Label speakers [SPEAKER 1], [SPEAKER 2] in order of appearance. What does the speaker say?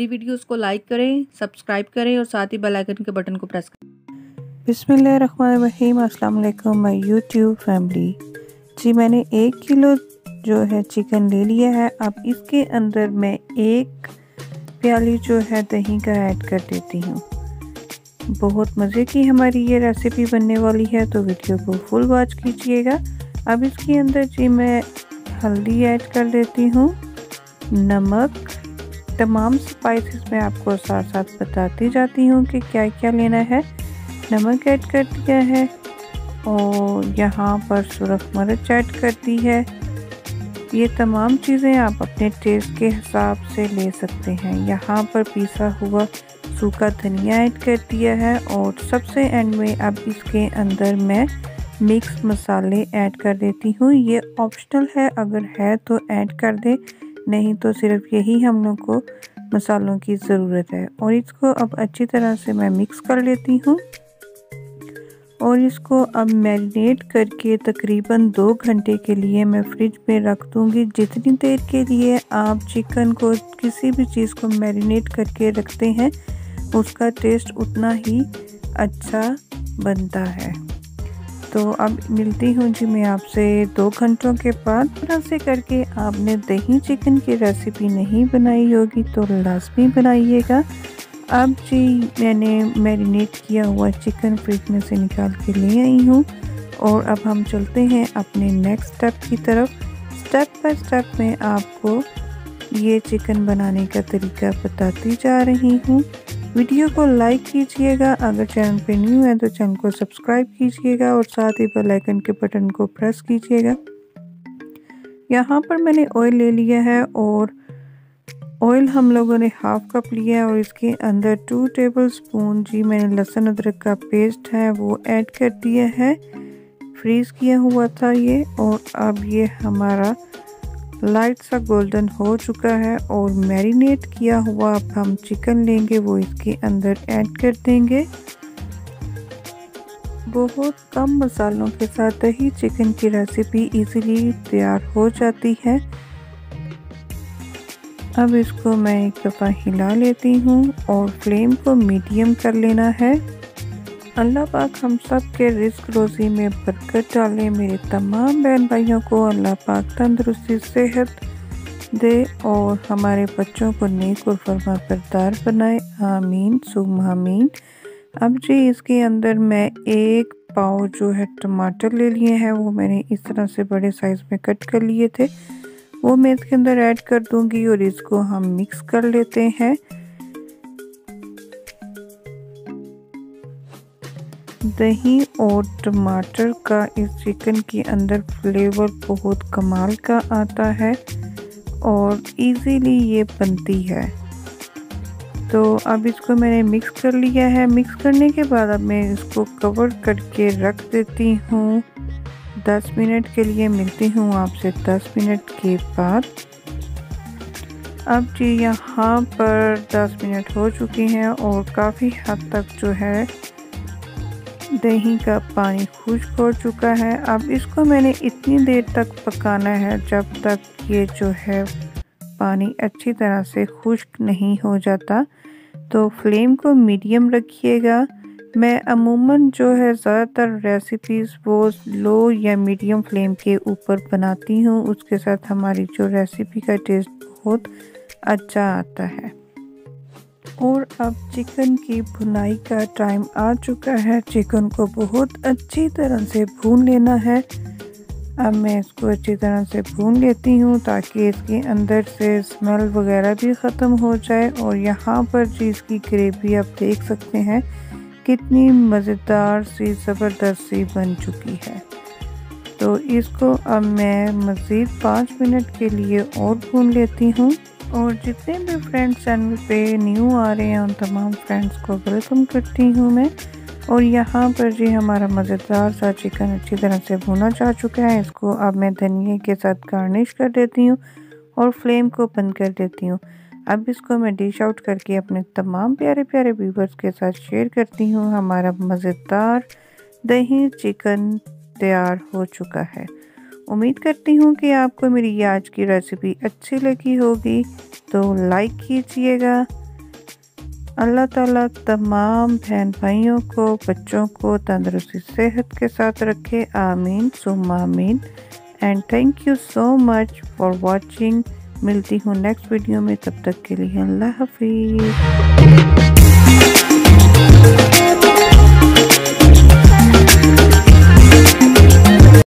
[SPEAKER 1] मेरी वीडियोस को लाइक करें, सब्सक्राइब करें और साथ ही बेल आइकन के बटन को प्रेस करें।
[SPEAKER 2] बिस्मिल्लाहिर्रहमानिर्रहीम। अस्सलाम वालेकुम माय यूट्यूब फैमिली। जी मैंने 1 किलो जो है चिकन ले लिया है। अब इसके अंदर मैं 1 प्याली जो है दही का ऐड कर देती हूँ। बहुत मज़े की हमारी ये रेसिपी बनने वाली है, तो वीडियो को फुल वॉच कीजिएगा। अब इसके अंदर जी मैं हल्दी ऐड कर देती हूँ, नमक, तमाम स्पाइसेस मैं आपको साथ साथ बताती जाती हूँ कि क्या क्या लेना है। नमक ऐड कर दिया है और यहाँ पर सुरख मिर्च ऐड कर दी है। ये तमाम चीज़ें आप अपने टेस्ट के हिसाब से ले सकते हैं। यहाँ पर पिसा हुआ सूखा धनिया ऐड कर दिया है और सबसे एंड में अब इसके अंदर मैं मिक्स मसाले ऐड कर देती हूँ। ये ऑप्शनल है, अगर है तो ऐड कर दे, नहीं तो सिर्फ यही हम लोग को मसालों की ज़रूरत है। और इसको अब अच्छी तरह से मैं मिक्स कर लेती हूँ और इसको अब मैरिनेट करके तकरीबन 2 घंटे के लिए मैं फ्रिज में रख दूँगी। जितनी देर के लिए आप चिकन को किसी भी चीज़ को मैरिनेट करके रखते हैं उसका टेस्ट उतना ही अच्छा बनता है। तो अब मिलती हूँ जी मैं आपसे 2 घंटों के बाद। तरह से करके आपने दही चिकन की रेसिपी नहीं बनाई होगी तो लाजमी बनाइएगा। अब जी मैंने मैरिनेट किया हुआ चिकन फ्रिज में से निकाल के ले आई हूँ और अब हम चलते हैं अपने नेक्स्ट स्टेप की तरफ। स्टेप बाय स्टेप मैं आपको ये चिकन बनाने का तरीका बताती जा रही हूँ। वीडियो को लाइक कीजिएगा, अगर चैनल पे न्यू है तो चैनल को सब्सक्राइब कीजिएगा और साथ ही बेल आइकन के बटन को प्रेस कीजिएगा। यहाँ पर मैंने ऑयल ले लिया है और ऑयल हम लोगों ने हाफ कप लिया है और इसके अंदर 2 टेबलस्पून जी मैंने लहसुन अदरक का पेस्ट है वो ऐड कर दिया है। फ्रीज किया हुआ था ये और अब ये हमारा लाइट सा गोल्डन हो चुका है और मैरिनेट किया हुआ अब हम चिकन लेंगे वो इसके अंदर ऐड कर देंगे। बहुत कम मसालों के साथ ही चिकन की रेसिपी इजीली तैयार हो जाती है। अब इसको मैं एक दफ़ा हिला लेती हूँ और फ्लेम को मीडियम कर लेना है। अल्लाह पाक हम सब के रिस्क रोज़ी में बरकत डाले। मेरे तमाम बहन भाइयों को अल्लाह पाक तंदुरुस्ती सेहत दे और हमारे बच्चों को नेक और फरमा बरदार बनाए, आमीन सुम आमीन। अब जी इसके अंदर मैं 1 पाव जो है टमाटर ले लिए हैं, वो मैंने इस तरह से बड़े साइज़ में कट कर लिए थे, वो मैं इसके अंदर ऐड कर दूंगी और इसको हम मिक्स कर लेते हैं। दही और टमाटर का इस चिकन के अंदर फ्लेवर बहुत कमाल का आता है और इजीली ये बनती है। तो अब इसको मैंने मिक्स कर लिया है। मिक्स करने के बाद अब मैं इसको कवर करके रख देती हूँ 10 मिनट के लिए। मिलती हूँ आपसे 10 मिनट के बाद। अब जी यहाँ पर 10 मिनट हो चुके हैं और काफ़ी हद तक जो है दही का पानी खुश्क हो चुका है। अब इसको मैंने इतनी देर तक पकाना है जब तक ये जो है पानी अच्छी तरह से खुश्क नहीं हो जाता। तो फ्लेम को मीडियम रखिएगा। मैं अमूमन जो है ज़्यादातर रेसिपीज़ वो लो या मीडियम फ्लेम के ऊपर बनाती हूँ, उसके साथ हमारी जो रेसिपी का टेस्ट बहुत अच्छा आता है। और अब चिकन की भुनाई का टाइम आ चुका है। चिकन को बहुत अच्छी तरह से भून लेना है। अब मैं इसको अच्छी तरह से भून लेती हूँ ताकि इसके अंदर से स्मेल वगैरह भी ख़त्म हो जाए। और यहाँ पर जी इसकी ग्रेवी आप देख सकते हैं कितनी मज़ेदार सी ज़बरदस्त सी बन चुकी है। तो इसको अब मैं मज़ीद 5 मिनट के लिए और भून लेती हूँ। और जितने भी फ्रेंड्स चैनल पे न्यू आ रहे हैं उन तमाम फ्रेंड्स को वेलकम करती हूँ मैं। और यहाँ पर जी हमारा मज़ेदार सा चिकन अच्छी तरह से भुना जा चुका है। इसको अब मैं धनिया के साथ गार्निश कर देती हूँ और फ्लेम को बंद कर देती हूँ। अब इसको मैं डिश आउट करके अपने तमाम प्यारे प्यारे व्यूवर्स के साथ शेयर करती हूँ। हमारा मज़ेदार दही चिकन तैयार हो चुका है। उम्मीद करती हूँ कि आपको मेरी आज की रेसिपी अच्छी लगी होगी, तो लाइक कीजिएगा, अल्लाह ताला तमाम बहन भाइयों को, बच्चों को तंदुरुस्ती सेहत के साथ रखे। आमीन सुम्मा आमीन। And thank you so much for watching. मिलती हूँ नेक्स्ट वीडियो में, तब तक के लिए अल्लाह हाफिज़।